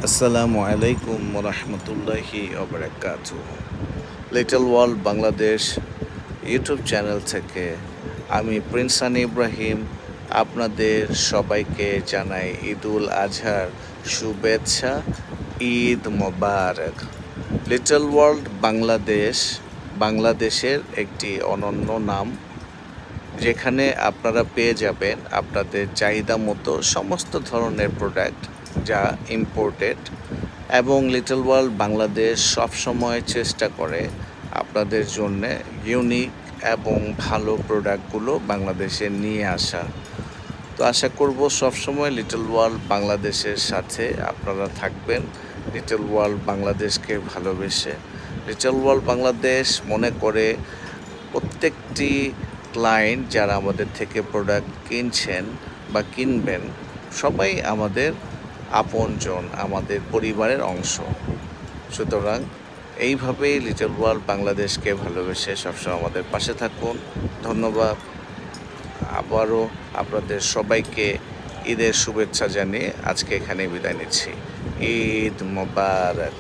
আসসালামু আলাইকুম রহমতুল্লাহি ওবারাকাতুহু। Little world Bangladesh YouTube channel থেকে আমি প্রিন্স সানি ইব্রাহিম আপনাদের সবাইকে জানাই ঈদুল আজহার শুভেচ্ছা। ঈদ মোবারক। লিটল ওয়ার্ল্ড বাংলাদেশের একটি অনন্য নাম, যেখানে আপনারা পেয়ে যাবেন আপনাদের চাহিদা মতো সমস্ত ধরনের প্রোডাক্ট যা ইম্পোর্টেড, এবং লিটল ওয়ার্ল্ড বাংলাদেশ সবসময় চেষ্টা করে আপনাদের জন্য ইউনিক এবং ভালো প্রোডাক্টগুলো বাংলাদেশে নিয়ে আসা। তো আশা করব সবসময় লিটল ওয়ার্ল্ড বাংলাদেশের সাথে আপনারা থাকবেন, লিটল ওয়ার্ল্ড বাংলাদেশকে ভালোবেসে। লিটল ওয়ার্ল্ড বাংলাদেশ মনে করে প্রত্যেকটি ক্লায়েন্ট যারা আমাদের থেকে প্রোডাক্ট কিনছেন বা কিনবেন, সবাই আমাদের আপনজন, আমাদের পরিবারের অংশ। সুতরাং এইভাবেই লিটল ওয়ার্ল্ড বাংলাদেশকে ভালোবেসে সবসময় আমাদের পাশে থাকুন। ধন্যবাদ। আবারও আপনাদের সবাইকে ঈদের শুভেচ্ছা জানিয়ে আজকে এখানে বিদায় নিচ্ছি। ঈদ মোবারক।